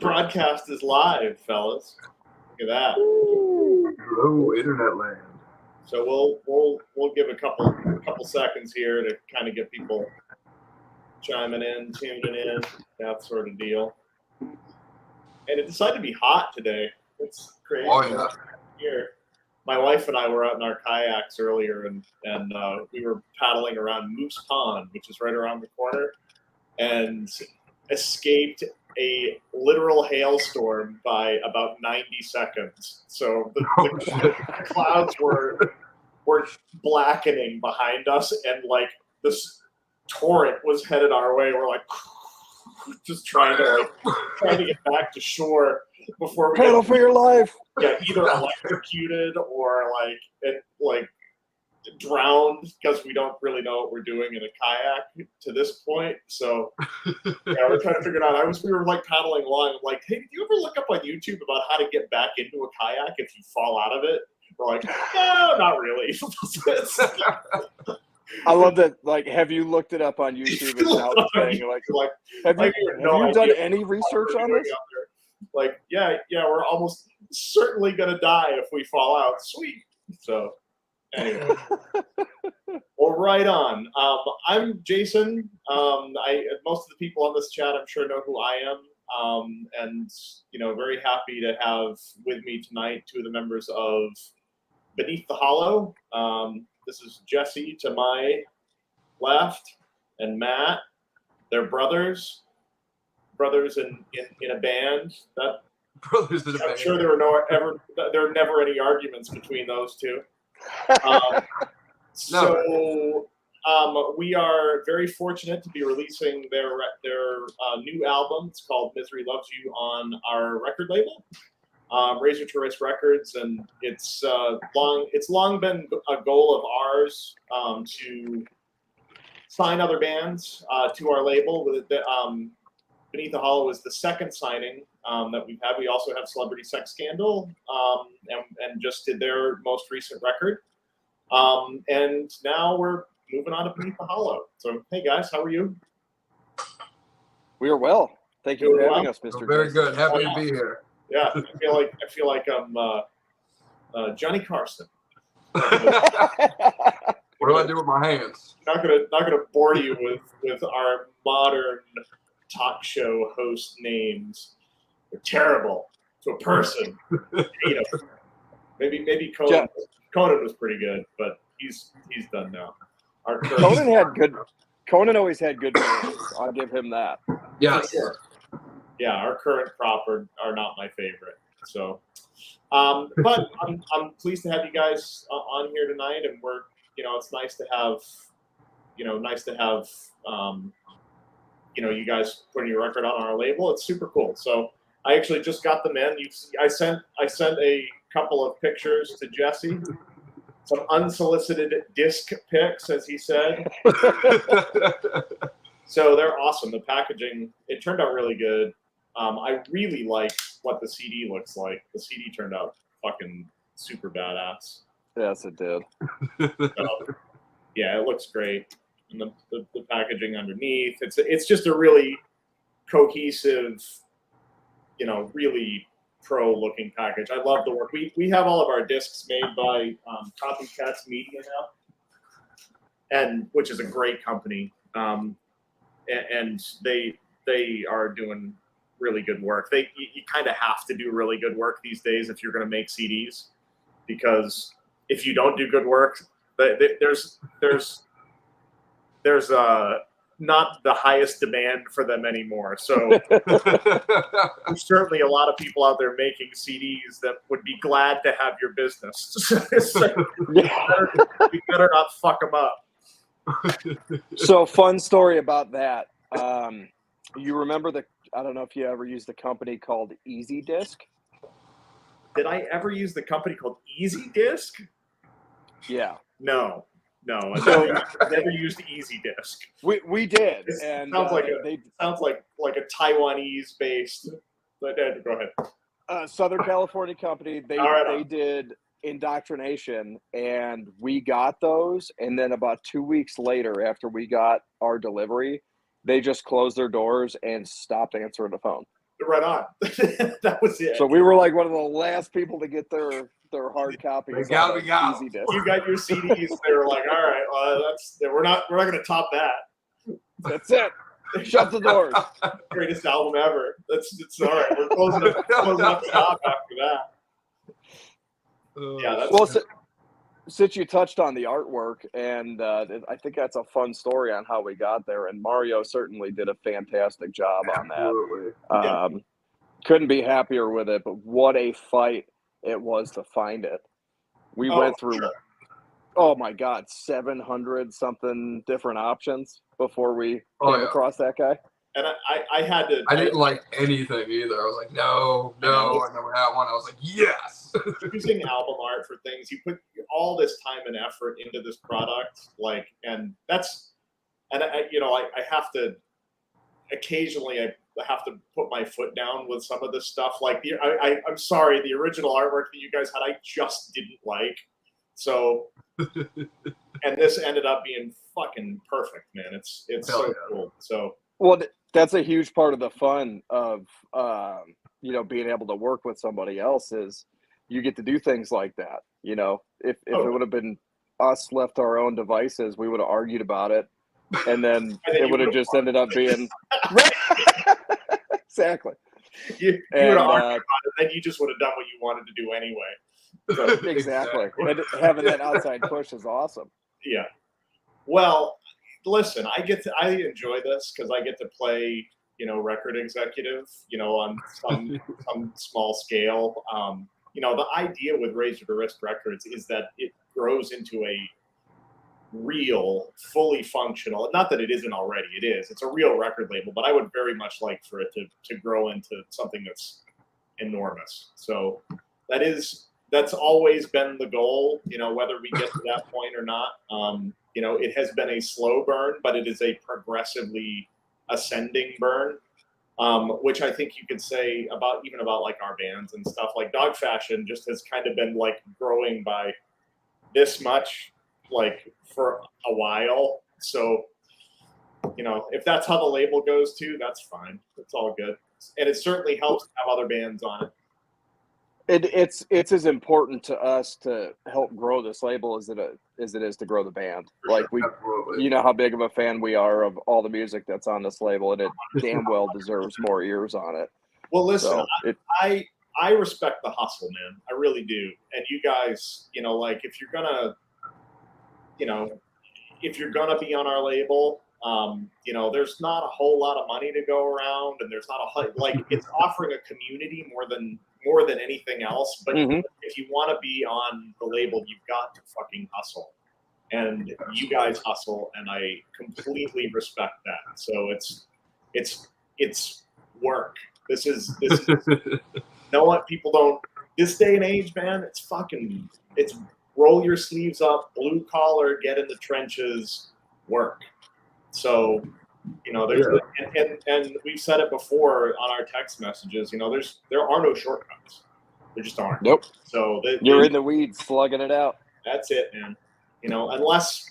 broadcast is live, fellas. Look at that. Hello, internet land. So we'll give a couple seconds here to kind of get people chiming in, tuning in, that sort of deal. And it decided to be hot today. It's crazy. Oh yeah. Here, my wife and I were out in our kayaks earlier, and we were paddling around Moose Pond, which is right around the corner, and escaped a literal hailstorm by about 90 seconds. So the clouds were blackening behind us, and like this torrent was headed our way. We're like just trying to get back to shore before we paddle for your life. Yeah, either electrocuted or like drowned, because we don't really know what we're doing in a kayak to this point. So yeah, we're trying to figure it out. We were like paddling along. I'm like, hey, did you ever look up on YouTube about how to get back into a kayak if you fall out of it? We're like, no, not really. I love that. Like, have you looked it up on YouTube? It's now the thing. Like, have you done any research on this? Like, yeah, we're almost certainly gonna die if we fall out. Sweet. So, anyway, well, right on. I'm Jason. Most of the people on this chat, I'm sure, know who I am. And very happy to have with me tonight two of the members of Beneath the Hollow. This is Jesse to my left, and Matt. They're brothers in a band. Brothers in a band. I'm sure there are never any arguments between those two. So we are very fortunate to be releasing their new album. It's called Misery Loves You on our record label, Razor to Rice Records, and it's long been a goal of ours to sign other bands to our label. With Beneath the Hollow is the second signing that we've had. We also have Celebrity Sex Scandal, and just did their most recent record. And now we're moving on to Beneath the Hollow. So, hey guys, how are you? We are well. Thank you for having us, Mr. Very Jason. good. Happy to be here. Yeah, I feel like I'm Johnny Carson. What do I do with my hands? Not gonna bore you with our modern talk show host names. They're terrible to a person. Maybe Conan. Conan was pretty good, but he's done now. Conan always had good movies. I'll give him that. Yes. Sure. Yeah, our current crop are not my favorite. So, but I'm pleased to have you guys on here tonight, and we're it's nice to have you guys putting your record on our label. It's super cool. So I actually just got them in. I sent a couple of pictures to Jesse, some unsolicited disc pics, as he said. So they're awesome. The packaging, it turned out really good. I really like what the CD looks like. The CD turned out fucking super badass. Yes, it did. So, yeah, it looks great. And the packaging underneath, it's just a really cohesive, really pro-looking package. I love the work. We have all of our discs made by Copycats Media now, and which is a great company. And they are doing really good work. You kind of have to do really good work these days if you're going to make CDs, because if you don't do good work, there's not the highest demand for them anymore. So there's certainly a lot of people out there making CDs that would be glad to have your business. So you better not fuck them up. So, fun story about that. You remember I don't know if you ever used the company called Easy Disc. Did I ever use the company called Easy Disc? Yeah. No, I never used Easy Disc. We did, and sounds like a Taiwanese based. But go ahead. Southern California company. They did Indoctrination, and we got those. And then about 2 weeks later, after we got our delivery, they just closed their doors and stopped answering the phone. right on. That was it. So we were like one of the last people to get their hard copies. We got on them. Easy Disc. You got your CDs. They were like, all right, well, we're not going to top that. That's it. Shut the doors. Greatest album ever. It's all right. We're closing up shop after that. Yeah, that's Well, since you touched on the artwork, and I think that's a fun story on how we got there, and Mario certainly did a fantastic job on that. Absolutely. Couldn't be happier with it, but what a fight it was to find it. We went through, oh my God, 700 something different options before we came across that guy. And I had to. I didn't like anything either. I was like, no. I never had one. I was like, yes. Using album art for things, you put all this time and effort into this product, I have to occasionally I have to put my foot down with some of this stuff. Like I'm sorry, the original artwork that you guys had, I just didn't like. So, and this ended up being fucking perfect, man. It's so cool. So. Well, that's a huge part of the fun of, being able to work with somebody else is you get to do things like that. If it would have been us left to our own devices, we would have argued about it. And then it would have just ended up being exactly. You would have argued about it, then you just would have done what you wanted to do anyway. So. Exactly. And having that outside push is awesome. Yeah. Well, listen, I enjoy this because I get to play, record executive, on some small scale. The idea with Razor to Wrist Records is that it grows into a real, fully functional, not that it isn't already, it is. It's a real record label, but I would very much like for it to grow into something that's enormous. So that's always been the goal, whether we get to that point or not. It has been a slow burn, but it is a progressively ascending burn, which I think you could say about like our bands and stuff. Like Dog Fashion just has kind of been like growing by this much, like for a while. So, if that's how the label goes too, that's fine. It's all good. And it certainly helps to have other bands on it. It's as important to us to help grow this label as it is to grow the band. Like Absolutely. you know how big of a fan we are of all the music that's on this label, and it damn well deserves more ears on it. Well, listen, I respect the hustle, man. I really do. And you guys, if you're gonna be on our label, there's not a whole lot of money to go around, and there's not it's offering a community more than anything else. But if you want to be on the label, you've got to fucking hustle, and you guys hustle, and I completely respect that. So it's work. This is know what people don't this day and age, man. It's roll your sleeves up, blue collar, get in the trenches, work. So, and we've said it before on our text messages. There are no shortcuts. There just aren't. Nope. So you're in the weeds, slugging it out. That's it, man. Unless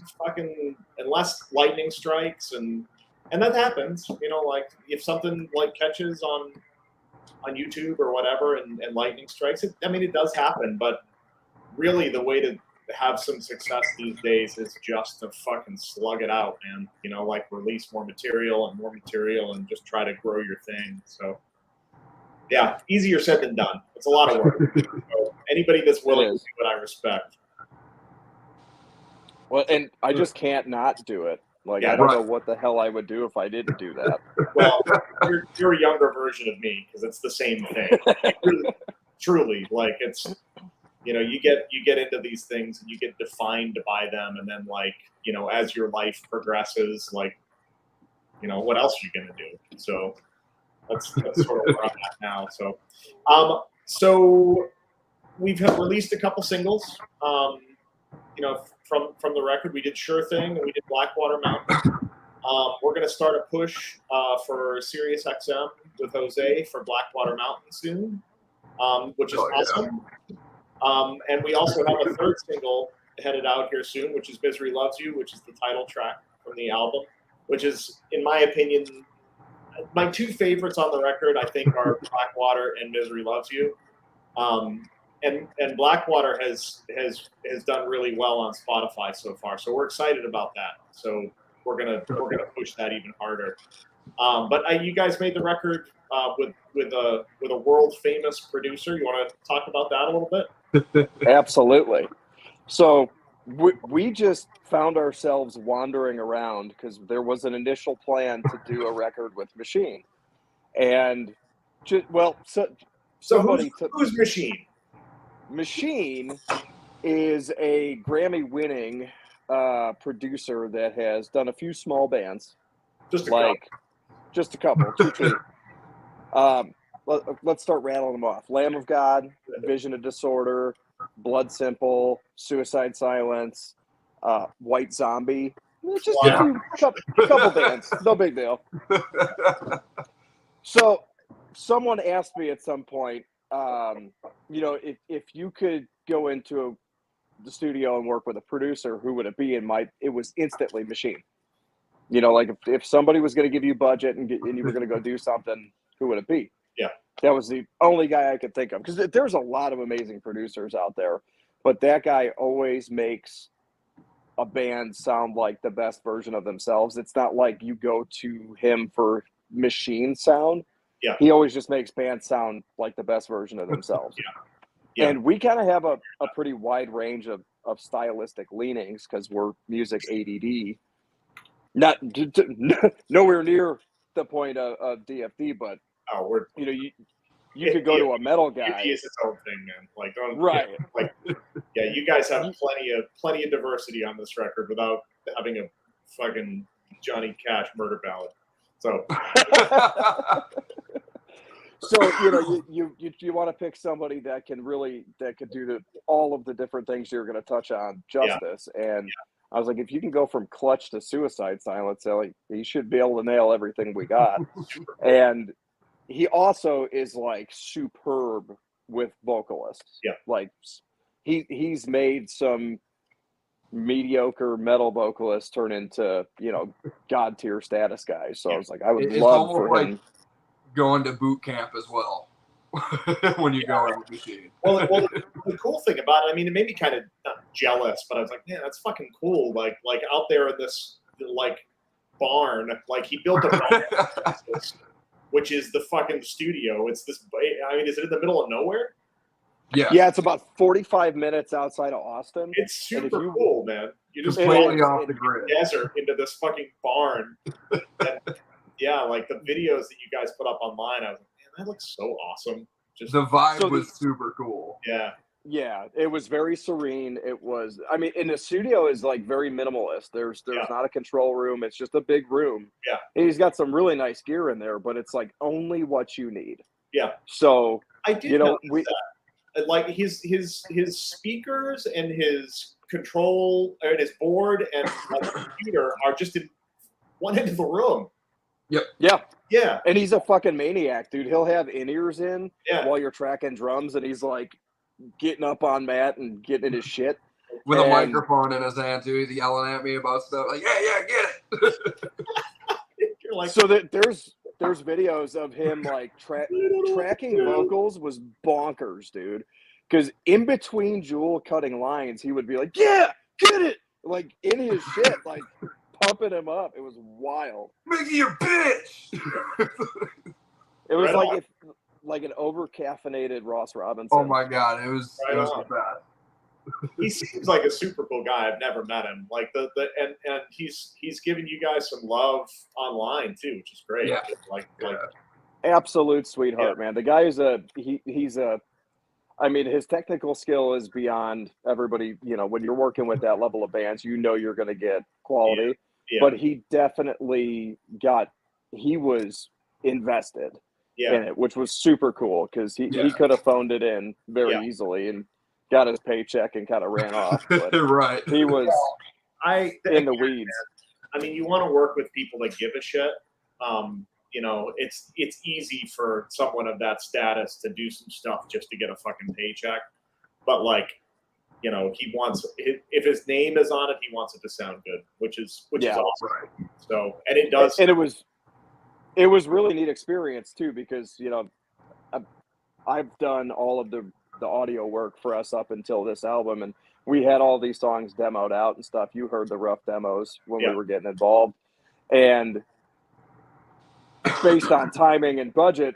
lightning strikes and that happens. Like if something like catches on YouTube or whatever, and lightning strikes, it does happen. But really, the way to have some success these days is just to fucking slug it out, man. Release more material and just try to grow your thing. So yeah, easier said than done. It's a lot of work. So anybody that's willing to do it, I respect. Well, and I just can't not do it. Like, I don't know what the hell I would do if I didn't do that. Well, you're a younger version of me because it's the same thing. Truly, like it's. You get into these things and you get defined by them, and then as your life progresses, what else are you gonna do? So that's sort of where I'm at now. So we've released a couple singles. From the record, we did Sure Thing and we did Blackwater Mountain. We're gonna start a push for Sirius XM with Jose for Blackwater Mountain soon, which is awesome. And we also have a third single headed out here soon, which is Misery Loves You, which is the title track from the album, which is, in my opinion, my two favorites on the record, I think, are Blackwater and Misery Loves You. And Blackwater has done really well on Spotify so far, so we're excited about that. So we're gonna push that even harder. But you guys made the record with a world famous producer. You want to talk about that a little bit? Absolutely. So we just found ourselves wandering around because there was an initial plan to do a record with Machine, and who's Machine? Machine is a Grammy-winning producer that has done a few small bands, just a couple, 2 let's start rattling them off. Lamb of God, Vision of Disorder, Blood Simple, Suicide Silence, White Zombie. Just a couple bands. No big deal. So someone asked me at some point, if you could go into the studio and work with a producer, who would it be? And it was instantly Machine. Like if somebody was going to give you budget and you were going to go do something, who would it be? Yeah. That was the only guy I could think of, because there's a lot of amazing producers out there, but that guy always makes a band sound like the best version of themselves. It's not like you go to him for Machine sound. Yeah. He always just makes bands sound like the best version of themselves. Yeah. And we kind of have a pretty wide range of stylistic leanings because we're music ADD. Not nowhere near the point of DFD, but you could go to a metal guy. DFD is its own thing, man. Like, don't right. You guys have plenty of diversity on this record without having a fucking Johnny Cash murder ballad. So. So you want to pick somebody that could do all of the different things you're going to touch on justice. Yeah. And I was like, if you can go from Clutch to Suicide Silence, he should be able to nail everything we got. And he also is like superb with vocalists. Yeah, like he's made some mediocre metal vocalists turn into god tier status guys. So I was like, I would love for him. Going to boot camp as well when you go in with Machine. Well, the cool thing about it, I mean, it made me kind of not jealous, but I was like, man, that's fucking cool. Like out there in this barn, he built a barn, which is the fucking studio. It's this. I mean, is it in the middle of nowhere? Yeah. Yeah, it's about 45 minutes outside of Austin. It's super cool, man. You just completely off the grid desert into this fucking barn. And, yeah, the videos that you guys put up online, I was like, man, that looks so awesome. Just the vibe was super cool. Yeah. Yeah, it was very serene. It was, I mean, and the studio is very minimalist. There's not a control room. It's just a big room. Yeah. And he's got some really nice gear in there, but it's only what you need. Yeah. So I did notice that. His speakers and his control and his board and computer are just in one end of the room. Yep. Yeah. Yeah. And he's a fucking maniac, dude. He'll have in-ears in while you're tracking drums, and he's getting up on Matt and getting in his shit. With a microphone in his hand, too. He's yelling at me about stuff. Yeah, get it. You're so there's videos of him tracking vocals was bonkers, dude. Because in between Jewel cutting lines, he would be like, yeah, get it. In his shit, pumping him up. It was wild. Mickey, your bitch. It was like an over-caffeinated Ross Robinson. Oh my god, it was bad. He seems like a super cool guy. I've never met him. And he's giving you guys some love online too, which is great. Yeah. Absolute sweetheart, man. The guy is I mean, his technical skill is beyond everybody. When you're working with that level of bands, you're going to get quality. Yeah. But he definitely he was invested in it, which was super cool because he could have phoned it in very easily and got his paycheck and kind of ran off. But right. He was in the weeds. I mean, you want to work with people that give a shit. It's easy for someone of that status to do some stuff just to get a fucking paycheck. But he wants if his name is on it, he wants it to sound good, which is awesome. Right. So, and it does. And it was it was really neat experience too, because I've done all of the audio work for us up until this album, and we had all these songs demoed out and stuff. You heard the rough demos when we were getting involved, and based on timing and budget,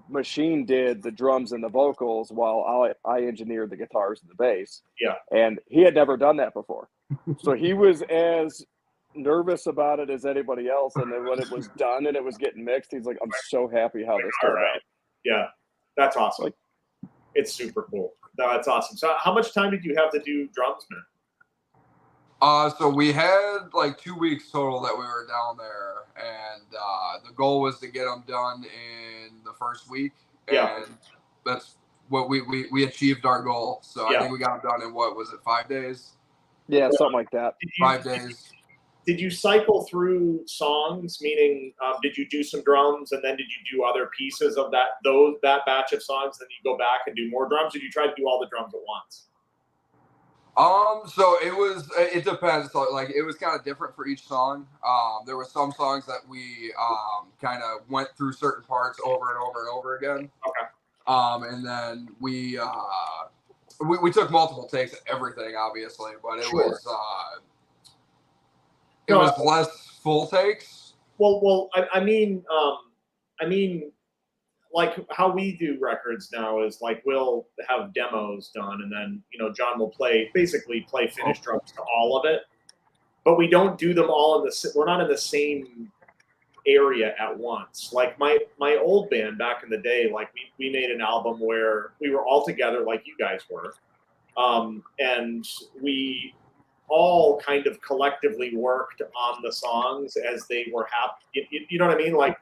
Machine did the drums and the vocals while I engineered the guitars and the bass. Yeah. And he had never done that before. So he was as nervous about it as anybody else. And then when it was done and it was getting mixed, he's like, I'm so happy how this turned out. Yeah. That's awesome. It's super cool. No, that's awesome. So how much time did you have to do drums, man? So we had like 2 weeks total that we were down there, and the goal was to get them done in the first week. And that's what we achieved our goal. So I think we got them done in, what was it, 5 days? Yeah, something like that. 5 days. Did you cycle through songs? Meaning, did you do some drums and then did you do other pieces of that batch of songs? Then you go back and do more drums, or did you try to do all the drums at once? So it depends. So like it was kind of different for each song. There were some songs that we kind of went through certain parts over and over and over again. Okay. And then we took multiple takes at everything, obviously, but it was less full takes. Well, I mean, like how we do records now is like we'll have demos done, and then John will basically play finished drums to all of it, but we don't do them all we're not in the same area at once. Like my old band back in the day, like we made an album where we were all together like you guys were, and we all kind of collectively worked on the songs as they were happening. You know what I mean? Like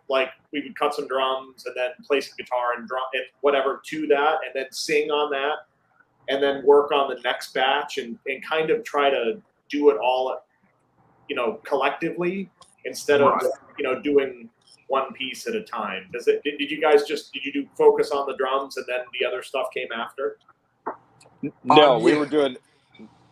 we would cut some drums and then play some guitar and drum and whatever to that, and then sing on that, and then work on the next batch and kind of try to do it all, collectively instead of doing one piece at a time. Did you guys do focus on the drums and then the other stuff came after? No, we were doing.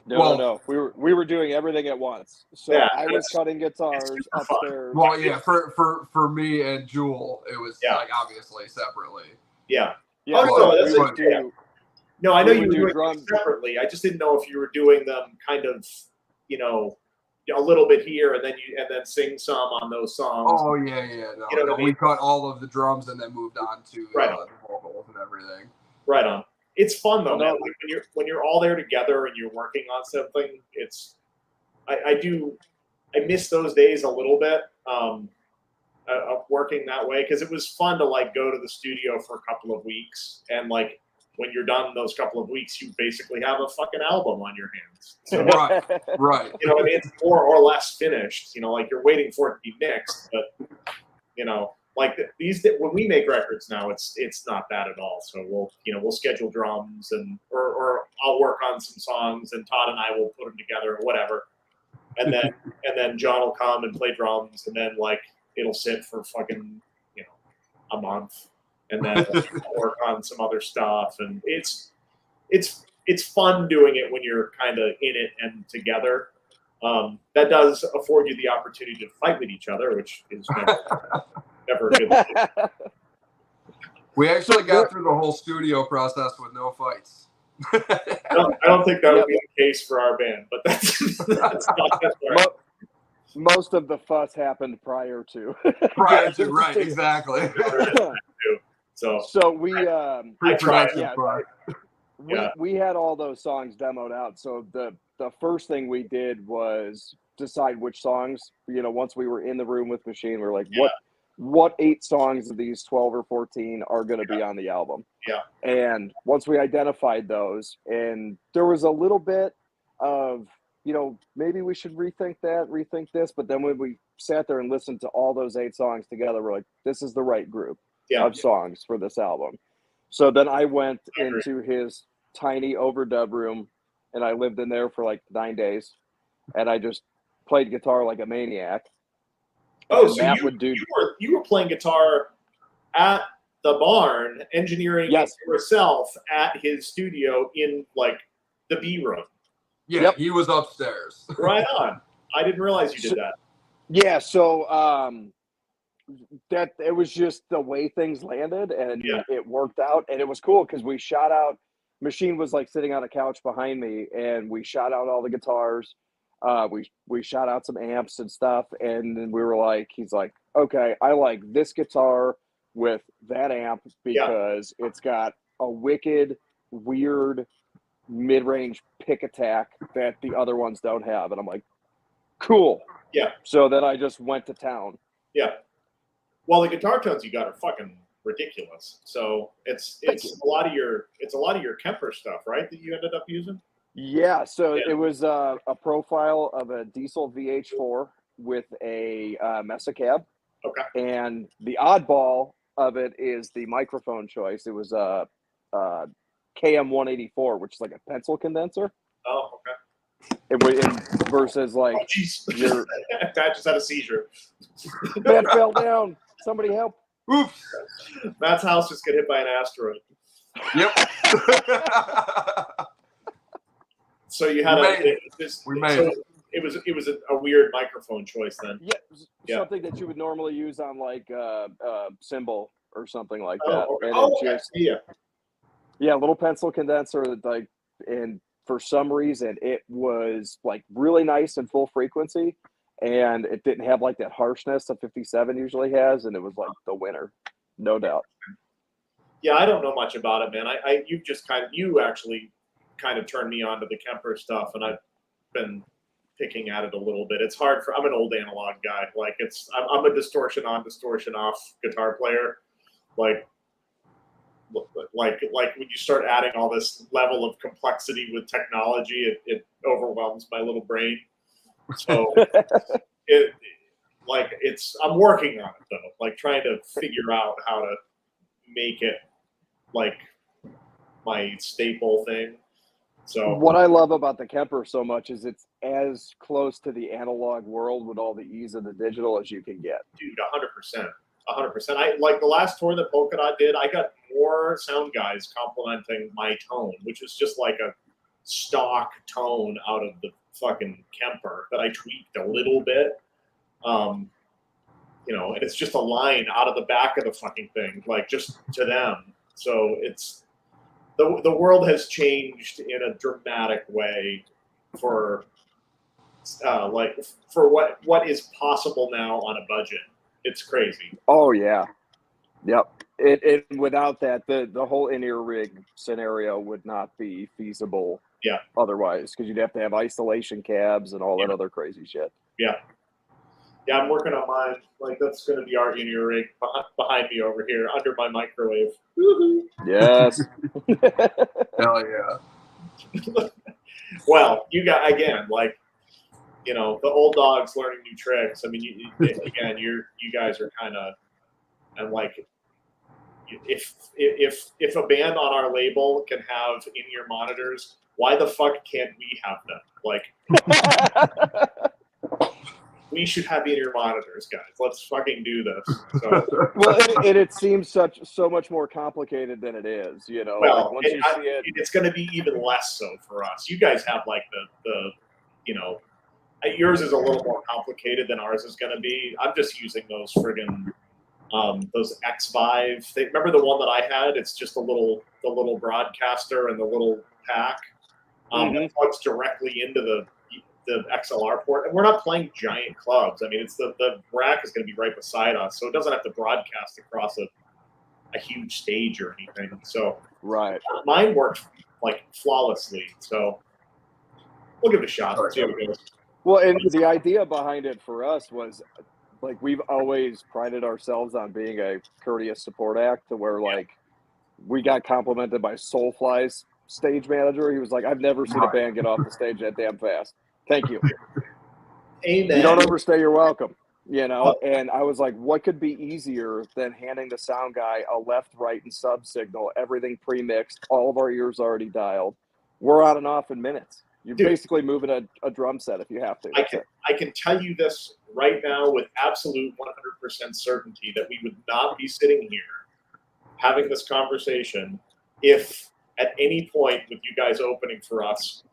No. We were doing everything at once. So I was cutting guitars upstairs. Well, yeah, for me and Jewel, it was like obviously separately. Yeah. Yeah. No, I know you were doing drums separately. I just didn't know if you were doing them kind of, a little bit here and then sing some on those songs. Oh yeah. No, we cut all of the drums and then moved on to the vocals and everything. Right on. It's fun though, man. Like when you're all there together and you're working on something, I miss those days a little bit of working that way, because it was fun to like go to the studio for a couple of weeks, and like when you're done those couple of weeks, you basically have a fucking album on your hands. So, right. You know what I mean? It's more or less finished. Like you're waiting for it to be mixed, but like when we make records now, it's not that at all. So we'll schedule drums or I'll work on some songs and Todd and I will put them together or whatever, and then John will come and play drums, and then like it'll sit for fucking a month, and then we'll work on some other stuff, and it's fun doing it when you're kind of in it and together. That does afford you the opportunity to fight with each other, which is never a good thing. We actually got through the whole studio process with no fights. I don't think that would be the case for our band, but that's not right. Most of the fuss happened prior to. Right, exactly. So we I tried. We had all those songs demoed out. So the first thing we did was decide which songs, once we were in the room with Machine, we're like, what 8 songs of these 12 or 14 are going to be on the album? Yeah. And once we identified those, and there was a little bit of, maybe we should rethink this. But then when we sat there and listened to all those 8 songs together, we're like, this is the right group of songs for this album. So then I went into his tiny overdub room, and I lived in there for like 9 days, and I just played guitar like a maniac. Oh, so you were playing guitar at the barn, engineering yourself at his studio in like the B room. Yeah, he was upstairs. Right on. I didn't realize you did that. Yeah, so that it was just the way things landed, and Yeah. it worked out, and it was cool because we shot out. Machine was like sitting on a couch behind me, and we shot out all the guitars. We shot out some amps and stuff, and then we were like, he's like, okay, I like this guitar with that amp because it's got a wicked, weird mid-range pick attack that the other ones don't have, and I'm like, cool. Yeah. So then I just went to town. Yeah. Well, the guitar tones you got are fucking ridiculous. So it's a lot of your Kemper stuff, right? That you ended up using. Yeah. So it was a profile of a diesel VH4 with a Mesa cab. Okay. And the oddball of it is the microphone choice. It was a KM184, which is like a pencil condenser. Oh, okay. Versus like your Matt just had a seizure. Matt fell down. Somebody help. Oops. Matt's house just got hit by an asteroid. Yep. So you had it was a weird microphone choice then. Yeah, something that you would normally use on like cymbal or something like that. Okay. Yeah, little pencil condenser like, and for some reason it was like really nice and full frequency, and it didn't have like that harshness a 57 usually has, and it was like the winner, no doubt. Yeah, I don't know much about it, man. You actually kind of turned me on to the Kemper stuff, and I've been picking at it a little bit. It's hard I'm an old analog guy. Like I'm a distortion on, distortion off guitar player. Like when you start adding all this level of complexity with technology, it overwhelms my little brain. So I'm working on it though, like trying to figure out how to make it like my staple thing. So what I love about the Kemper so much is it's as close to the analog world with all the ease of the digital as you can get. Dude, 100%. 100%. I like the last tour that Polka Dot did, I got more sound guys complimenting my tone, which is just like a stock tone out of the fucking Kemper that I tweaked a little bit. And it's just a line out of the back of the fucking thing, like just to them. So it's the world has changed in a dramatic way for what is possible now on a budget. It's crazy. Oh yeah, yep. It without that, the whole in-ear rig scenario would not be feasible. Yeah. Otherwise, because you'd have to have isolation cabs and all that other crazy shit. Yeah. Yeah, I'm working on mine. Like that's going to be our in-ear rig behind me over here, under my microwave. Woo-hoo. Yes. Hell yeah. Well, you got again, like. The old dogs learning new tricks. I mean, you guys are kind of, and like, if a band on our label can have in-ear monitors, why the fuck can't we have them? Like, we should have in-ear monitors, guys. Let's fucking do this. So. Well, it seems so much more complicated than it is. Well, like once you see it, it's going to be even less so for us. You guys have like the yours is a little more complicated than ours is going to be. I'm just using those friggin' those X5. Remember the one that I had? It's just the little broadcaster and the little pack. That plugs directly into the XLR port. And we're not playing giant clubs. I mean, it's the rack is going to be right beside us, so it doesn't have to broadcast across a huge stage or anything. So right, mine worked like flawlessly. So we'll give it a shot. Let's see how it goes. Well, and the idea behind it for us was, like, we've always prided ourselves on being a courteous support act to where, like, we got complimented by Soulfly's stage manager. He was like, I've never seen a band get off the stage that damn fast. Thank you. Amen. You don't overstay your welcome, And I was like, what could be easier than handing the sound guy a left, right, and sub signal, everything pre-mixed, all of our ears already dialed. We're on and off in minutes. You're basically moving a drum set if you have to. I can tell you this right now with absolute 100% certainty that we would not be sitting here having this conversation if at any point with you guys opening for us,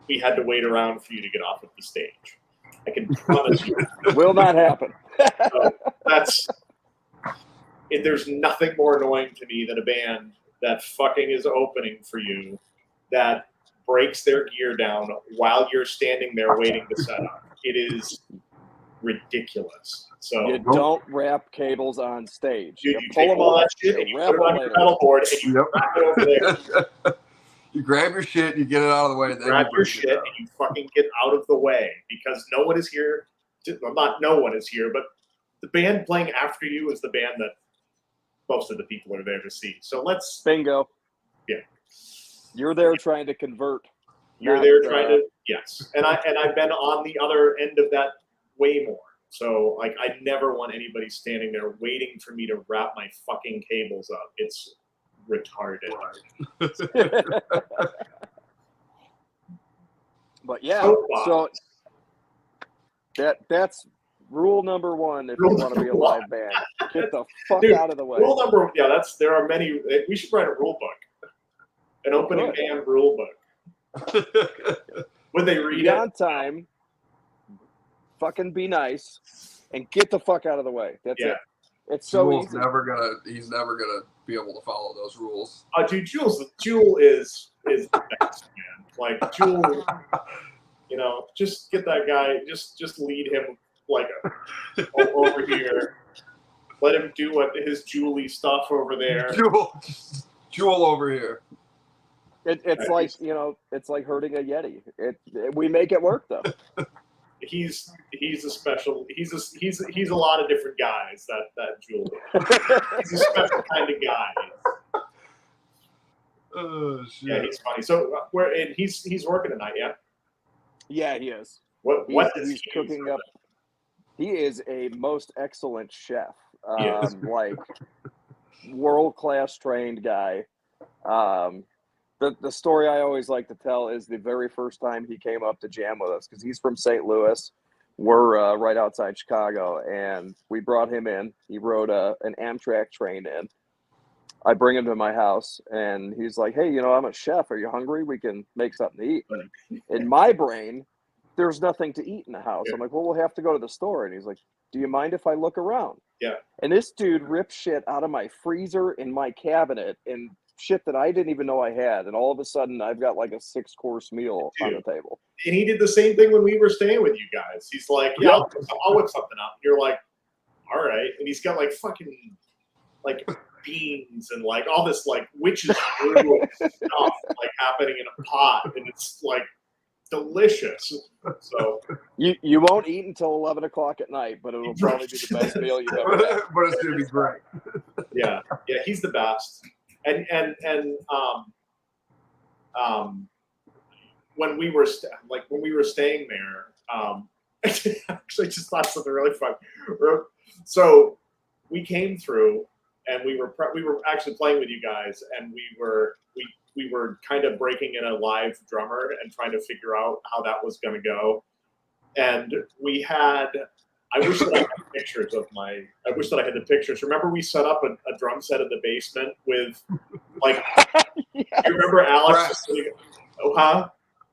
we had to wait around for you to get off of the stage. I can promise you. Will not happen. there's nothing more annoying to me than a band that fucking is opening for you that breaks their gear down while you're standing there waiting to set up. It is ridiculous. So you don't wrap cables on stage. Dude, you pull them all off, that shit and you wrap put it them on your later. pedal board and you wrap it over there. You grab your shit, you get it out of the way, then Grab you your bring shit it down. and you fucking get out of the way because no one is here. Well, not no one is here, but the band playing after you is the band that most of the people are there to see. So let's bingo. Yeah, you're there trying to convert. You're there trying to yes, and I've been on the other end of that way more. So like I never want anybody standing there waiting for me to wrap my fucking cables up. It's retarded. But yeah, Soapbox. so that's rule number one if Rule you want to be a number live band. Get the fuck Dude, out of the way. Rule number there are many. We should write a rule book, an opening band rule book. Would they read be it? on time, fucking be nice, and get the fuck out of the way. That's it. It's so Jules easy. he's never gonna be able to follow those rules. Dude, Jewel is the best, man. Like Jewel, just get that guy, just lead him like over here. Let him do his Julie stuff over there. Jewel over here. It's like it's like hurting a Yeti. We make it work though. He's a special. He's a lot of different guys. That Jewel. He's a special kind of guy. Oh shit. Yeah, he's funny. So he's working tonight. Yeah. Yeah, he is. He's cooking up? He is a most excellent chef. Yes. Like world-class trained guy. The story I always like to tell is the very first time he came up to jam with us, because he's from St. Louis. We're right outside Chicago, and we brought him in. He rode an Amtrak train in. I bring him to my house, and he's like, hey, I'm a chef. Are you hungry? We can make something to eat. And in my brain, there's nothing to eat in the house. Yeah. I'm like, well, we'll have to go to the store. And he's like, do you mind if I look around? Yeah. And this dude ripped shit out of my freezer and my cabinet and shit that I didn't even know I had. And all of a sudden, I've got like a 6-course meal on the table. And he did the same thing when we were staying with you guys. He's like, yeah, I'll whip something up. You're like, all right. And he's got like fucking like beans and like all this like witch's brew stuff like happening in a pot, and it's like delicious. So you won't eat until 11 o'clock at night, but it'll probably be the best meal you've ever had. But it's gonna be great. Yeah, he's the best. And when we were staying there, actually just thought something really fun. So we came through, and we were actually playing with you guys, and we were kind of breaking in a live drummer and trying to figure out how that was going to go. And we had, I wish that I had the pictures. Remember we set up a drum set in the basement with like, yes. You remember Alex? It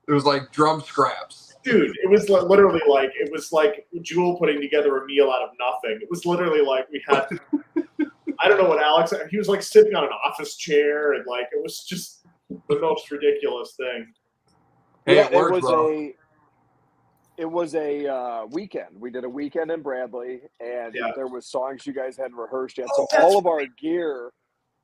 was like drum scraps. Dude, it was literally like, it was like Jewel putting together a meal out of nothing. It was literally like we had, I don't know what Alex, he was like sitting on an office chair, and like, it was just the most ridiculous thing. Hey, yeah, it was a weekend. We did a weekend in Bradley, and there was songs you guys hadn't rehearsed yet. So all of our gear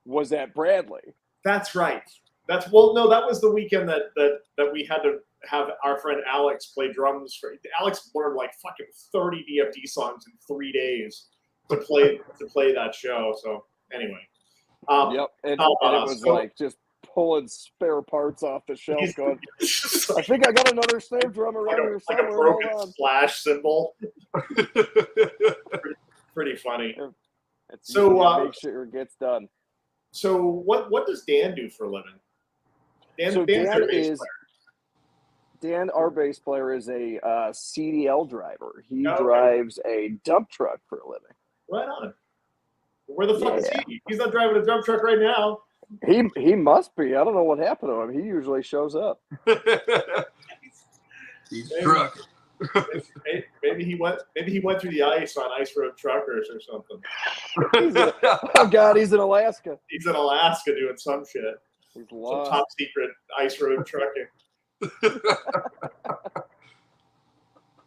was at Bradley. That's right. That was the weekend that we had to have our friend Alex play drums for. Alex learned like fucking 30 DFD songs in 3 days to play that show. So anyway. And it was like just pulling spare parts off the shelf going, I think I got another snare drum around here somewhere. Like a broken splash cymbal. pretty funny. So make sure it gets done. So what does Dan do for a living? Dan, our bass player, is a CDL driver. He drives a dump truck for a living. Right on. Where the fuck is he? He's not driving a dump truck right now. He must be. I don't know what happened to him. He usually shows up. He's trucking. Maybe he went through the ice on Ice Road Truckers or something. Oh God, he's in Alaska. He's in Alaska doing some shit. He's Some lost. top secret Ice Road trucking.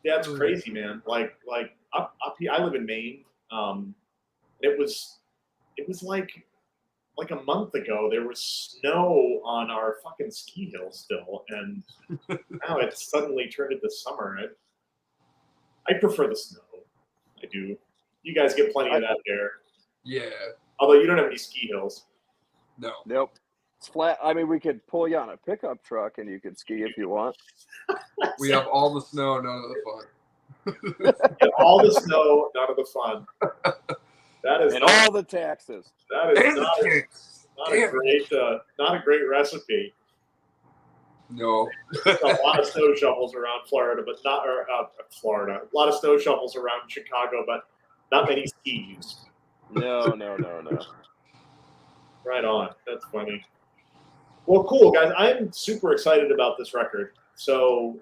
Yeah, it's crazy, man. Like up here, I live in Maine. It was like a month ago there was snow on our fucking ski hill still, and now it's suddenly turned into summer. I prefer the snow. I do. You guys get plenty of that there. Yeah. Although you don't have any ski hills. No. Nope. It's flat. I mean, we could pull you on a pickup truck and you could ski if you want. We have all the snow, none of the fun. Yeah, all the snow, none of the fun. That is and all the taxes. That is not a great recipe. No. A lot of snow shovels around Florida, but not Florida. A lot of snow shovels around Chicago, but not many skis. No. Right on. That's funny. Well, cool, guys. I'm super excited about this record. So,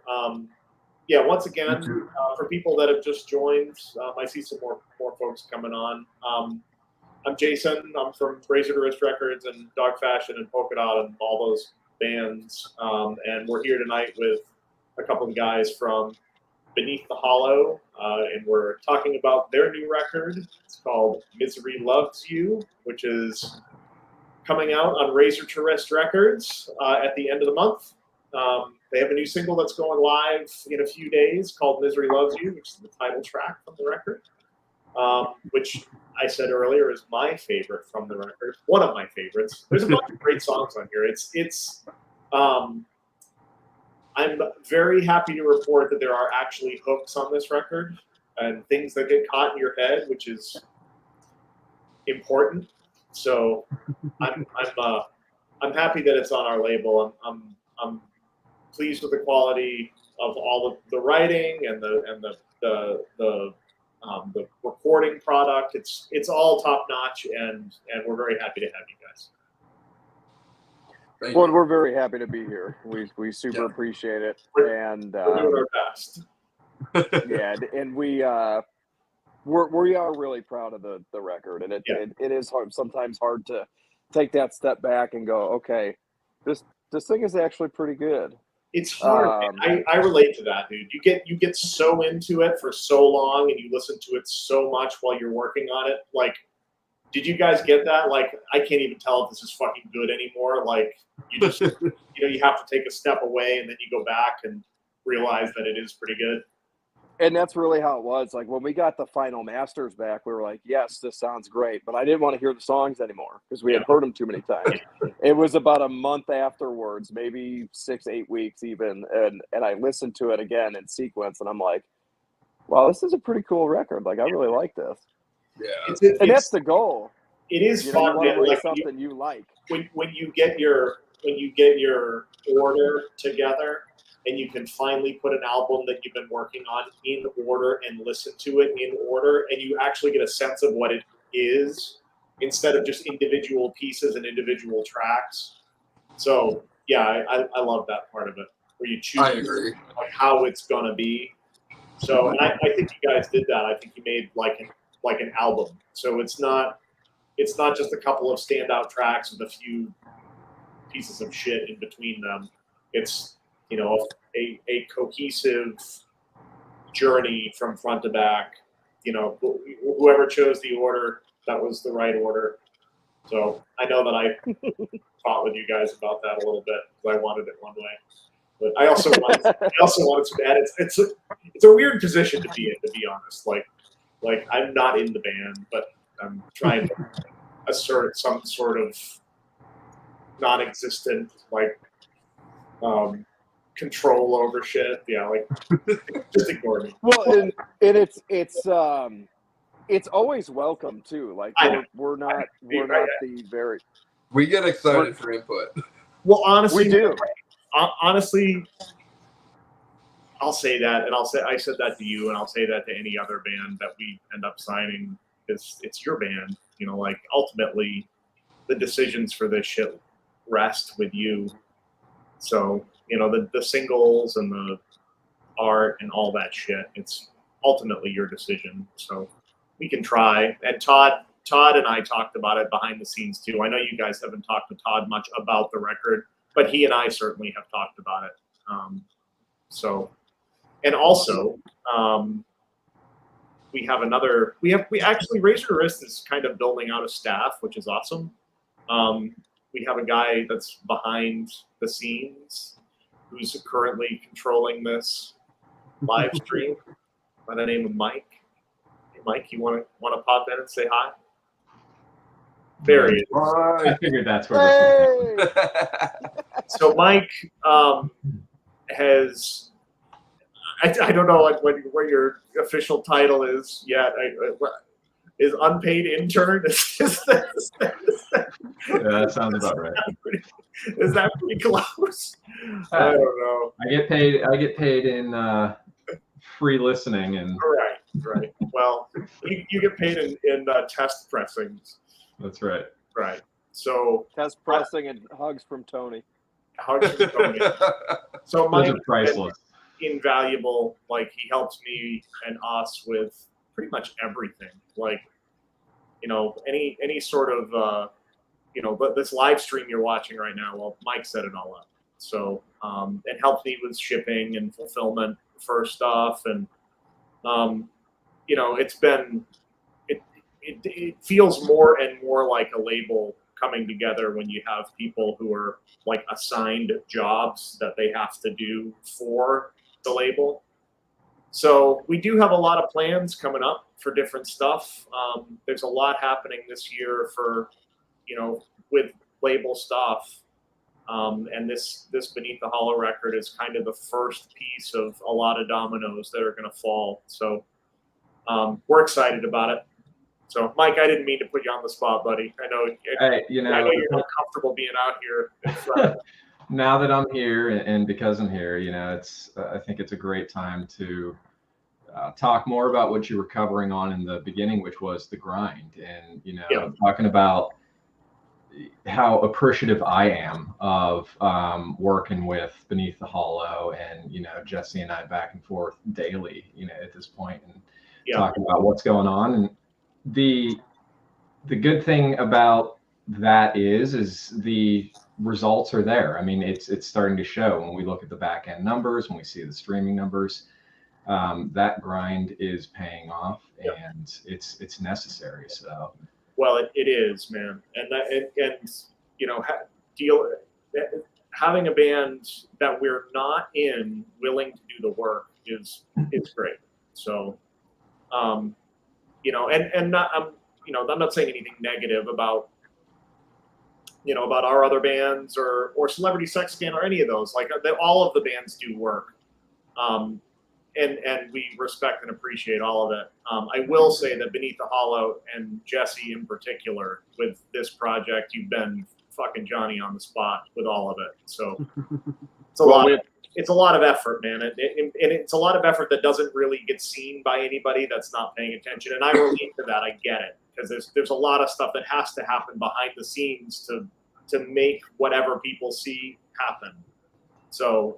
yeah, once again, for people that have just joined, I see some more folks coming on. I'm Jason. I'm from Razor to Wrist Records and Dog Fashion and Polka Dot and all those bands. And we're here tonight with a couple of guys from Beneath the Hollow, and we're talking about their new record. It's called Misery Loves You, which is coming out on Razor to Wrist Records at the end of the month. They have a new single that's going live in a few days called Misery Loves You, which is the title track from the record, which I said earlier is my favorite from the record. One of my favorites. There's a bunch of great songs on here. I'm very happy to report that there are actually hooks on this record and things that get caught in your head, which is important. So I'm happy that it's on our label. I'm pleased with the quality of all of the writing and the recording product. It's all top notch, and we're very happy to have you guys. Well, we're very happy to be here. We super appreciate it, and we're doing our best. Yeah, and we are really proud of the record, and it is sometimes hard to take that step back and go, okay, this thing is actually pretty good. It's hard. I relate to that, dude. You get so into it for so long, and you listen to it so much while you're working on it. Like, did you guys get that? Like, I can't even tell if this is fucking good anymore. Like, you just you have to take a step away, and then you go back and realize that it is pretty good. And that's really how it was. Like, when we got the final masters back, we were like, yes, this sounds great. But I didn't want to hear the songs anymore because we had heard them too many times. It was about a month afterwards, maybe 6-8 weeks even. And I listened to it again in sequence. And I'm like, wow, this is a pretty cool record. Like, I really like this. Yeah. And that's the goal. It is fun. You want to write something you like. When you get your order together, and you can finally put an album that you've been working on in order and listen to it in order, and you actually get a sense of what it is instead of just individual pieces and individual tracks. So, yeah, I love that part of it, where you choose like how it's going to be. So, and I think you guys did that. I think you made like an album. So it's not just a couple of standout tracks with a few pieces of shit in between them. It's a cohesive journey from front to back. Whoever chose the order, that was the right order. So I know that I fought with you guys about that a little bit because I wanted it one way, but I also wanted some edits. It's a weird position to be in, to be honest. Like I'm not in the band, but I'm trying to assert some sort of non-existent control over shit. Yeah, like just ignore me. Well, and it's always welcome too. Like we're not the very. We get excited for input. Well, honestly, we do. Honestly, I'll say that, and I said that to you, and I'll say that to any other band that we end up signing. It's your band. Like ultimately, the decisions for this shit rest with you. So the singles and art and all that shit. It's ultimately your decision. So we can try. And Todd and I talked about it behind the scenes too. I know you guys haven't talked to Todd much about the record, but he and I certainly have talked about it. And also, we actually Razor to Wrist is kind of building out a staff, which is awesome. We have a guy that's behind the scenes who's currently controlling this live stream by the name of Mike. Hey, Mike, you want to pop in and say hi? There he is. I figured that's where this was going. So Mike has, I don't know like what your official title is yet. Is unpaid intern? Yeah, that sounds about right. Is that pretty close? I don't know. I get paid in free listening and. Right. Well, you get paid in test pressings. That's right. Right. So test pressing and hugs from Tony. Hugs from Tony. So Mike is priceless. Invaluable. Like he helps me and us with pretty much everything. Like, any sort of but this live stream you're watching right now, well, Mike set it all up. So it helps me with shipping and fulfillment for stuff, and it feels more and more like a label coming together when you have people who are like assigned jobs that they have to do for the label. So we do have a lot of plans coming up for different stuff. There's a lot happening this year for, with label stuff. And this Beneath the Hollow record is kind of the first piece of a lot of dominoes that are going to fall. So we're excited about it. So, Mike, I didn't mean to put you on the spot, buddy. I know you're not comfortable being out here. Now that I'm here, and because I'm here, I think it's a great time to talk more about what you were covering on in the beginning, which was the grind, and talking about how appreciative I am of working with Beneath the Hollow, and Jesse and I back and forth daily, at this point, and talking about what's going on. And the good thing about that is the results are there. I mean, it's starting to show when we look at the back end numbers, when we see the streaming numbers. That grind is paying off, and it's necessary. So, well, it is, man, having a band that we're not in willing to do the work is great. So, I'm not saying anything negative about our other bands or Celebrity Sex Scan or any of those. Like all of the bands do work. And we respect and appreciate all of it. I will say that Beneath the Hollow and Jesse in particular, with this project, you've been fucking Johnny on the spot with all of it. So it's a lot of effort, man. And it's a lot of effort that doesn't really get seen by anybody that's not paying attention. And I relate to that. I get it, because there's a lot of stuff that has to happen behind the scenes to make whatever people see happen. So,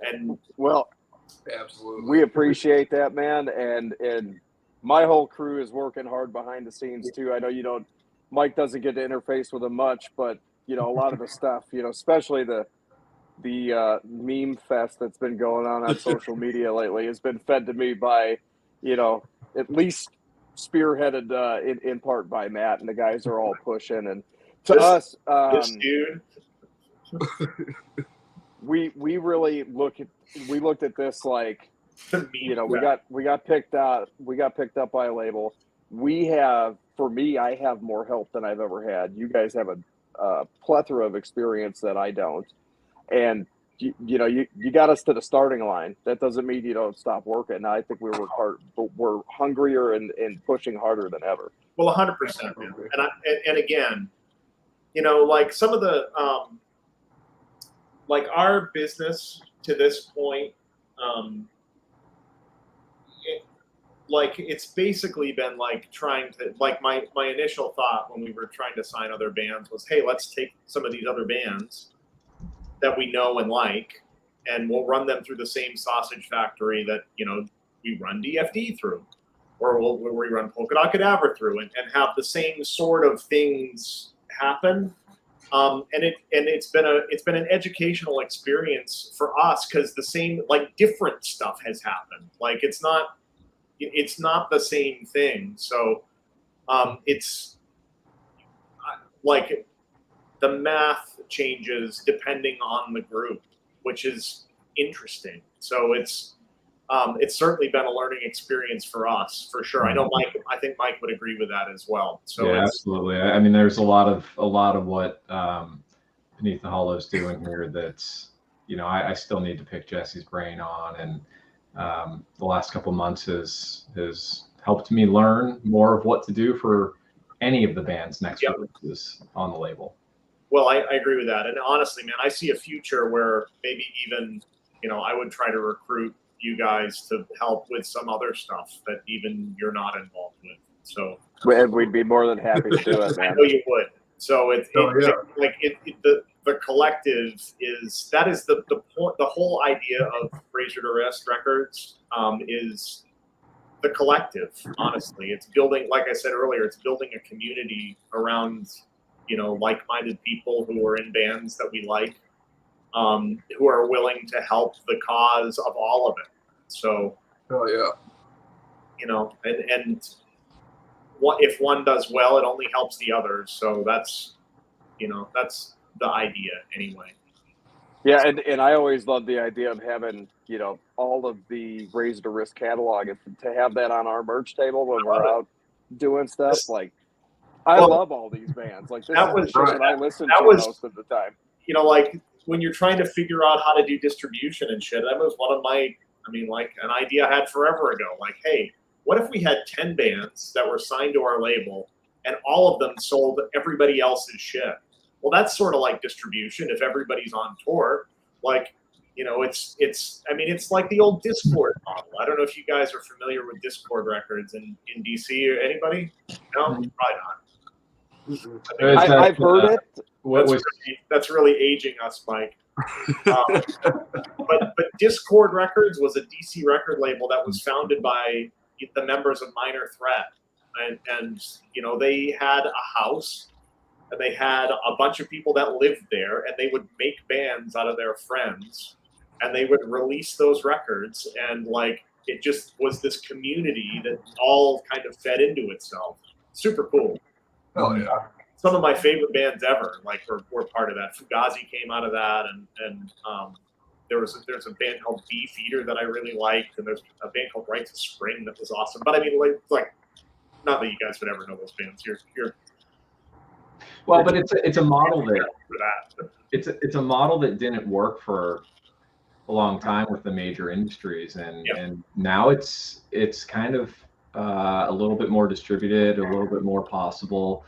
absolutely, we appreciate that, man, and my whole crew is working hard behind the scenes too. I know Mike doesn't get to interface with them much, but a lot of the stuff, especially the meme fest that's been going on social media lately has been fed to me by, at least spearheaded in part by Matt, and the guys are all pushing. And to us, this dude. we really looked at this like, we got picked up by a label. I have more help than I've ever had. You guys have a plethora of experience that I don't, and you got us to the starting line. That doesn't mean you don't stop working. I think we work hard, but we're hungrier and pushing harder than ever. Well, 100%, man. And again, like some of the like our business to this point, it's basically been like trying to, like my initial thought when we were trying to sign other bands was, hey, let's take some of these other bands that we know and like and we'll run them through the same sausage factory that, you know, we run DFD through, or we run Polka Dot Cadaver through, and have the same sort of things happen. And it's been an educational experience for us, because the same, like, different stuff has happened. Like, it's not the same thing. So it's like the math changes depending on the group, which is interesting. So it's certainly been a learning experience for us, for sure. I know I think Mike would agree with that as well. So yeah, absolutely. I mean, there's a lot of what Beneath the Hollow's doing here that's, you know, I still need to pick Jesse's brain on, and the last couple months has helped me learn more of what to do for any of the band's next releases on the label. Well, I agree with that. And honestly, man, I see a future where maybe even, you know, I would try to recruit you guys to help with some other stuff that even you're not involved with. So we'd be more than happy to do it, man. I know you would. So the collective is the point. The whole idea of Razor to Wrist Records is the collective. Honestly, it's building, like I said earlier, it's building a community around, you know, like-minded people who are in bands that we like, who are willing to help the cause of all of it. So, you know, and if one does well, it only helps the others. So that's, you know, that's the idea anyway. Yeah, and I always love the idea of having, you know, all of the Razor to Wrist catalog, and to have that on our merch table when we're out doing stuff. Like, I love all these bands. Like, this is the shit that I listen to most of the time. You know, like, when you're trying to figure out how to do distribution and shit, that was one of my, I mean, like, an idea I had forever ago. Like, hey, what if we had 10 bands that were signed to our label and all of them sold everybody else's shit? Well, that's sort of like distribution if everybody's on tour. Like, you know, it's I mean, it's like the old Discord model. I don't know if you guys are familiar with Discord Records in DC, or anybody? No, probably not. I've heard it. That's really aging us, Mike. But Discord Records was a DC record label that was founded by the members of Minor Threat, and you know, they had a house, and they had a bunch of people that lived there, and they would make bands out of their friends, and they would release those records, and like, it just was this community that all kind of fed into itself. Super cool. Oh yeah. Some of my favorite bands ever, like, were part of that. Fugazi came out of that, and there's a band called Beefeater that I really liked, and there's a band called Rites of Spring that was awesome. But I mean, like not that you guys would ever know those bands. Well, but it's a model that it's a model that didn't work for a long time with the major industries, and now it's kind of a little bit more distributed, a little bit more possible.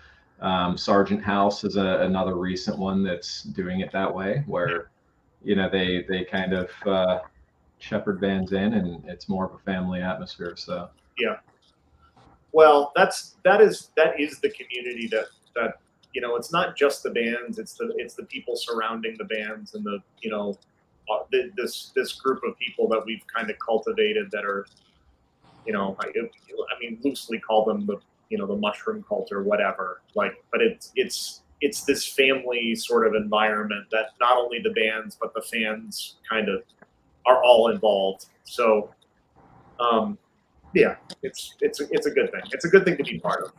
Sargent House is another recent one that's doing it that way, where, you know, they kind of shepherd bands in, and it's more of a family atmosphere. So yeah. Well, that is the community that you know, it's not just the bands, it's the people surrounding the bands, and the, you know, this group of people that we've kind of cultivated that are, you know, I mean, loosely call them the, you know, the mushroom cult or whatever. Like, but it's this family sort of environment that not only the bands but the fans kind of are all involved. So, yeah, it's a good thing. It's a good thing to be part of.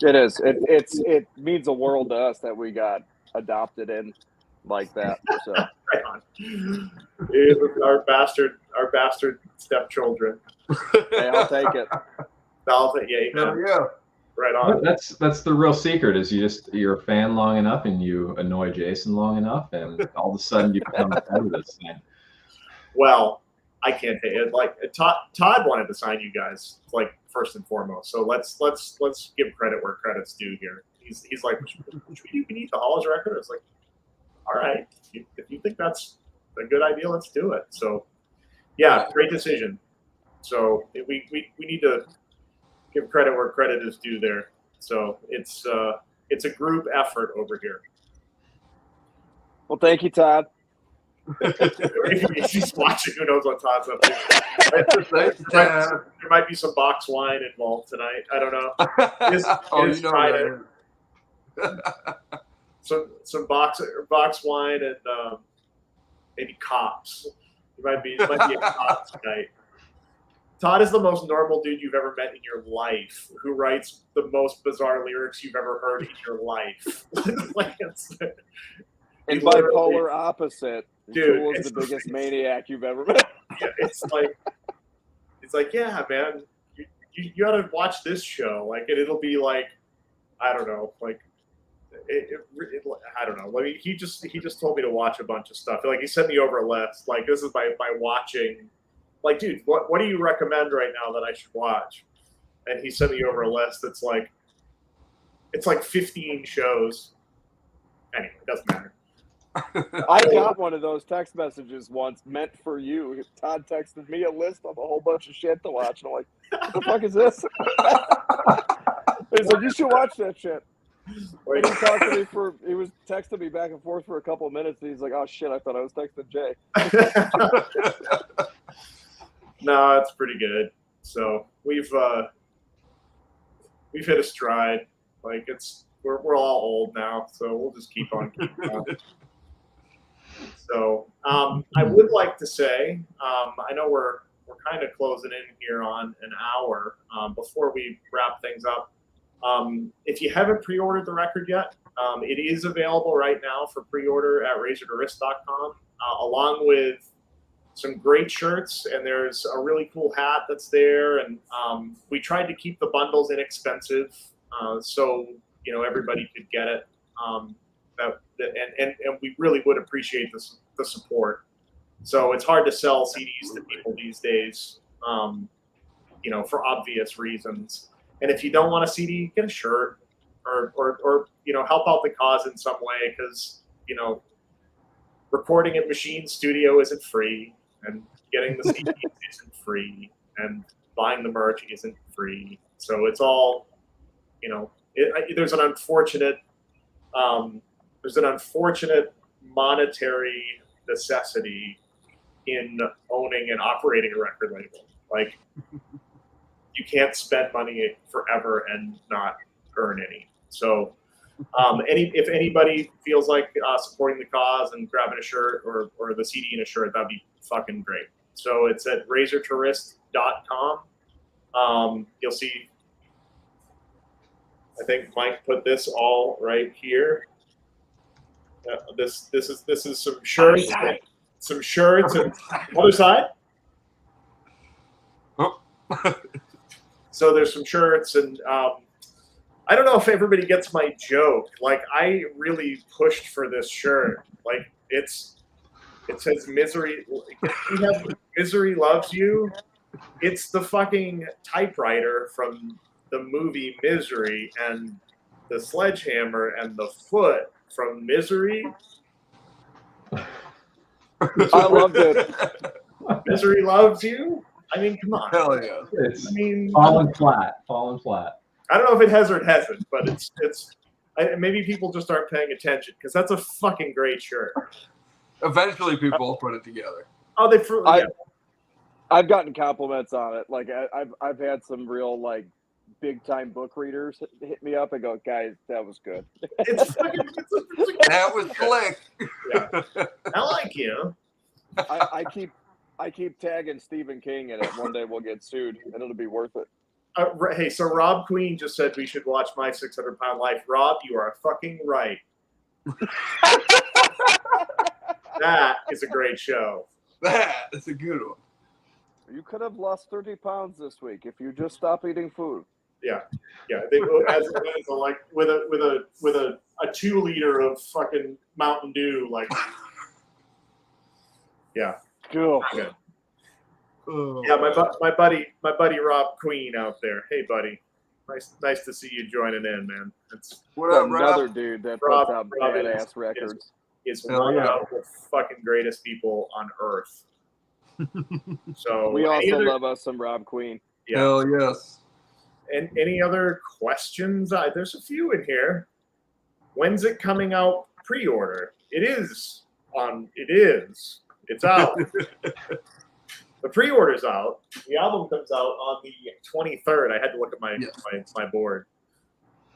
It is. It means a world to us that we got adopted in like that. So right on. Our bastard stepchildren. Hey, I'll take it. Yeah. Right on. That's the real secret, is you're a fan long enough and you annoy Jason long enough, and all of a sudden you become a fan of this thing. Well, I can't take it. Like, Todd wanted to sign you guys, like, first and foremost. So let's give credit where credit's due here. He's like, should we do Beneath the Hollow's record? It's like, all right, if you think that's a good idea, let's do it. So yeah, great decision. So we need to give credit where credit is due there. So it's a group effort over here. Well, thank you, Todd. If he's watching, who knows what Todd's up to. There might be some box wine involved tonight. I don't know. You know that. Some box wine and maybe cops. It might be a cops night. Todd is the most normal dude you've ever met in your life, who writes the most bizarre lyrics you've ever heard in your life. And bipolar opposite. Dude, Tool is the biggest maniac you've ever met. Yeah, it's like, yeah, man, you gotta watch this show. Like, it'll be like, I don't know, like, I don't know. Like, he just told me to watch a bunch of stuff. Like, he sent me over a list. Like, this is by watching. Like, dude, what do you recommend right now that I should watch? And he sent me over a list that's like, it's like 15 shows. Anyway, it doesn't matter. I got one of those text messages once meant for you. Todd texted me a list of a whole bunch of shit to watch, and I'm like, what the fuck is this? He's like, you should watch that shit. And he was texting me back and forth for a couple of minutes, and he's like, oh shit, I thought I was texting Jay. No, it's pretty good. So we've hit a stride. Like, we're all old now, so we'll just keep on keeping on. So I would like to say, I know we're kind of closing in here on an hour. Before we wrap things up, if you haven't pre-ordered the record yet, it is available right now for pre-order at razor2wrist.com, along with some great shirts, and there's a really cool hat that's there. And we tried to keep the bundles inexpensive, so everybody could get it. And we really would appreciate the support. So it's hard to sell CDs to people these days, for obvious reasons. And if you don't want a CD, get a shirt, or help out the cause in some way, because recording at Machine Studio isn't free, and getting the CDs isn't free, and buying the merch isn't free. So it's all, there's an unfortunate monetary necessity in owning and operating a record label. Like, you can't spend money forever and not earn any. So if anybody feels like supporting the cause and grabbing a shirt or the CD and a shirt, that'd be fucking great. So it's at razor2wrist.com. You'll see, I think Mike put this all right here. This is some shirts, and other side. Oh. So there's some shirts, and I don't know if everybody gets my joke. Like, I really pushed for this shirt. Like, it says misery. We have Misery Loves You. It's the fucking typewriter from the movie Misery, and the sledgehammer and the foot from Misery. I loved it. Misery Loves You. I mean, come on. Hell yeah. It's falling flat. I don't know if it has or it hasn't, but maybe people just aren't paying attention, because that's a fucking great shirt. Eventually, people will put it together. Oh, I've gotten compliments on it. Like, I've had some real, like, big time book readers hit me up and go, guys, that was good. That was slick. Yeah. I like you. I keep tagging Stephen King in it. One day we'll get sued, and it'll be worth it. Hey, so Rob Queen just said we should watch My 600-Pound Life. Rob, you are fucking right. That is a great show. That is a good one. You could have lost 30 pounds this week if you just stop eating food. Yeah. They, as like with a 2-liter of fucking Mountain Dew, like. Yeah. Cool. Good. Yeah, my buddy Rob Queen out there. Hey, buddy. Nice to see you joining in, man. It's what up, another Rob? dude that Rob, puts out badass records. Is one of the fucking greatest people on earth. So we also love us some Rob Queen. Yeah. Hell yes. And any other questions? There's a few in here. When's it coming out pre-order? It is It is. It's out. The pre-order's out. The album comes out on the 23rd. I had to look at my board.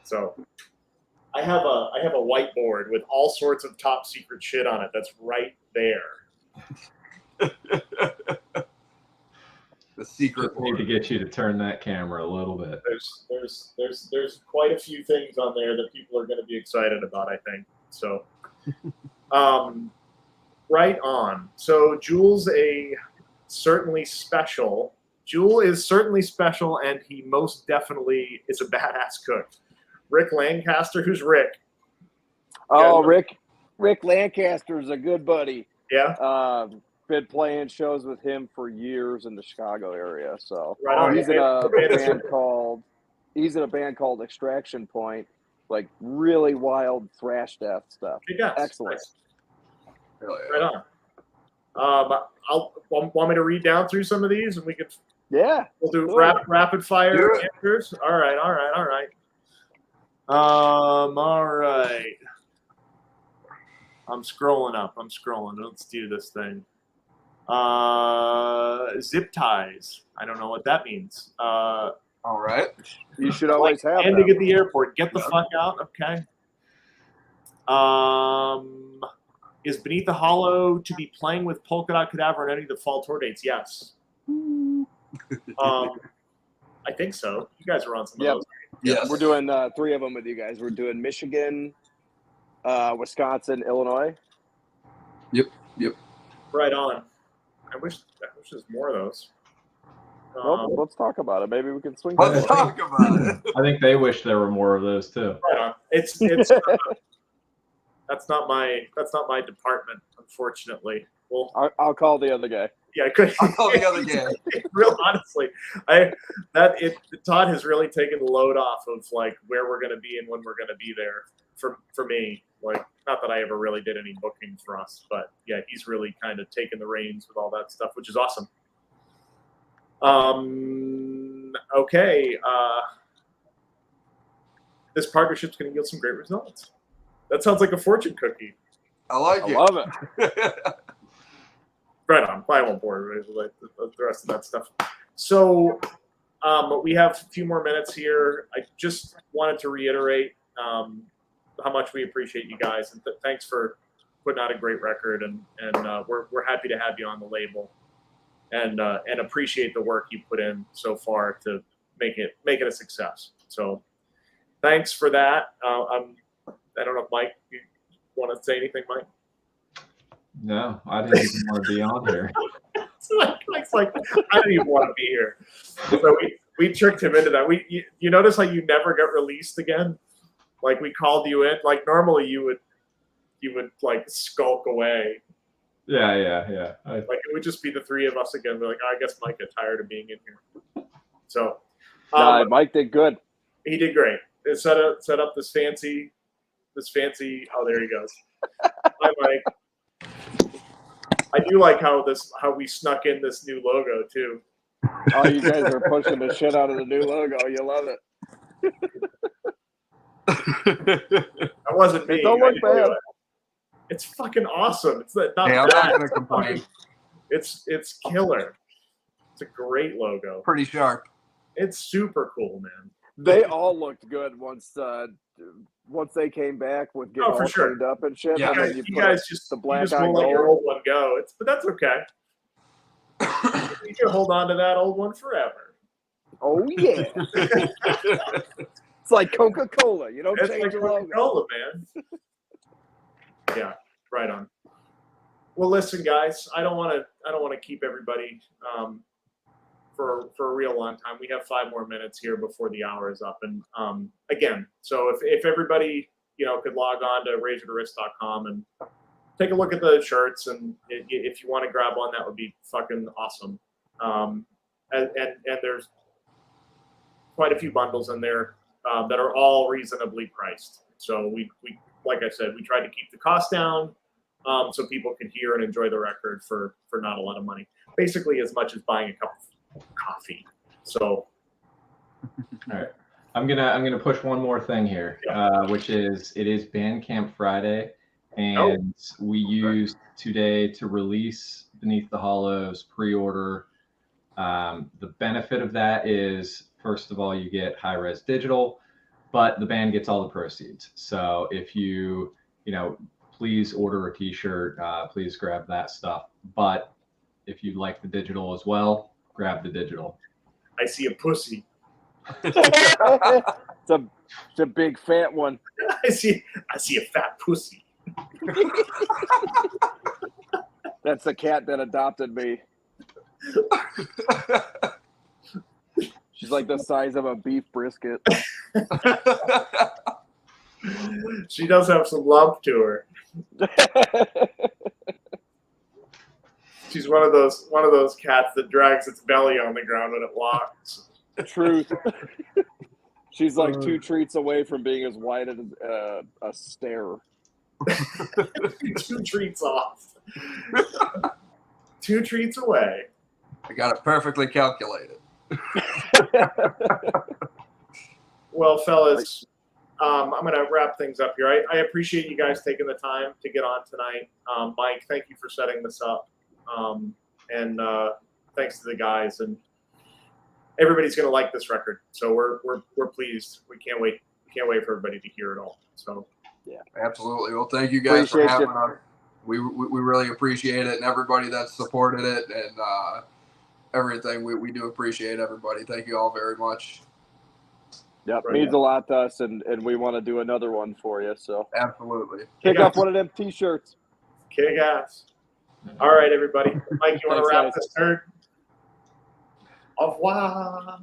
So I have a whiteboard with all sorts of top secret shit on it. That's right there. The secret need to get you to turn that camera a little bit. There's quite a few things on there that people are going to be excited about, I think. So, right on. So Jewel is certainly special, and he most definitely is a badass cook. Rick Lancaster, who's Rick? Oh, Rick Lancaster is a good buddy. Yeah. Been playing shows with him for years in the Chicago area. So right he's in a band called Extraction Point, like really wild thrash death stuff. Excellent. Nice. Right on. Want me to read down through some of these, and we could. Yeah. We'll do rapid fire answers. All right. All right. I'm scrolling up. Let's do this thing. Zip ties. I don't know what that means. All right. You should always have ending at the airport. Get the fuck out. Okay. Is Beneath the Hollow to be playing with Polka Dot Cadaver on any of the fall tour dates? Yes. I think so. You guys are on some of those. Yes. We're doing 3 of them with you guys. We're doing Michigan, Wisconsin, Illinois. Yep. Right on. I wish there's more of those. Well, let's talk about it. Maybe we can swing. Let's talk about it. I think they wish there were more of those too. Right on. It's that's not my department, unfortunately. Well, I'll call the other guy. Yeah, I could. I'll call the other guy. Real honestly, Todd has really taken the load off of like where we're going to be and when we're going to be there for me. Like, not that I ever really did any booking for us, but yeah, he's really kind of taken the reins with all that stuff, which is awesome. Okay. This partnership's going to yield some great results. That sounds like a fortune cookie. I like it. I love it. Right on. I won't bore you with the rest of that stuff. So we have a few more minutes here. I just wanted to reiterate how much we appreciate you guys, and thanks for putting out a great record. And we're happy to have you on the label, and appreciate the work you put in so far to make it a success. So thanks for that. I don't know if Mike, you want to say anything, Mike? No, I didn't even want to be on here. Mike's like, I didn't even want to be here. So we tricked him into that. You notice how you never got released again? Like, we called you in. Like, normally you would like skulk away. Yeah. Like, it would just be the 3 of us again. We're like, I guess Mike got tired of being in here. So Mike did good. He did great. It set up this fancy. Oh, there he goes. Hi, Mike. I do like how we snuck in this new logo too. Oh, you guys are pushing the shit out of the new logo. You love it. That wasn't me. It don't look bad. It's fucking awesome. It's not I'm bad. not gonna complain. It's killer. It's a great logo. Pretty sharp. It's super cool, man. They all looked good once they came back with getting all cleaned up and shit. Yeah, and then you guys just won't let your old one go. But that's okay. You can hold on to that old one forever. Oh yeah. It's like Coca-Cola. You don't change your logo. Coca-Cola, man. Yeah, right on. Well, listen, guys, I don't want to keep everybody for a real long time. We have 5 more minutes here before the hour is up, and again, so if everybody could log on to razortowrist.com and take a look at the shirts, and if you want to grab one, that would be fucking awesome. And there's quite a few bundles in there that are all reasonably priced. So we like I said, we tried to keep the cost down so people could hear and enjoy the record for not a lot of money. Basically, as much as buying a cup of coffee. So, all right, I'm gonna push one more thing here, which is it is Bandcamp Friday, And we used today to release Beneath the Hollows pre-order. The benefit of that is, first of all, you get high-res digital, but the band gets all the proceeds. So if you please order a t-shirt, please grab that stuff. But if you like the digital as well, grab the digital. I see a pussy. It's a big fat one. I see a fat pussy. That's the cat that adopted me. She's like the size of a beef brisket. She does have some love to her. She's one of those cats that drags its belly on the ground when it walks. Truth. She's like 2 treats away from being as wide as a stare. 2 treats off. 2 treats away. I got it perfectly calculated. Well, fellas, I'm going to wrap things up here. I appreciate you guys taking the time to get on tonight. Mike, thank you for setting this up. And thanks to the guys. And everybody's going to like this record. So we're pleased. We can't wait. We can't wait for everybody to hear it all. So yeah, absolutely. Well, thank you guys for having us. We really appreciate it, and everybody that supported it, and everything. We do appreciate everybody. Thank you all very much. Yep, means a lot to us, and we want to do another one for you. So absolutely, pick up one of them t-shirts. Kick ass. All right, everybody. Mike, you want to wrap this turn? Au revoir.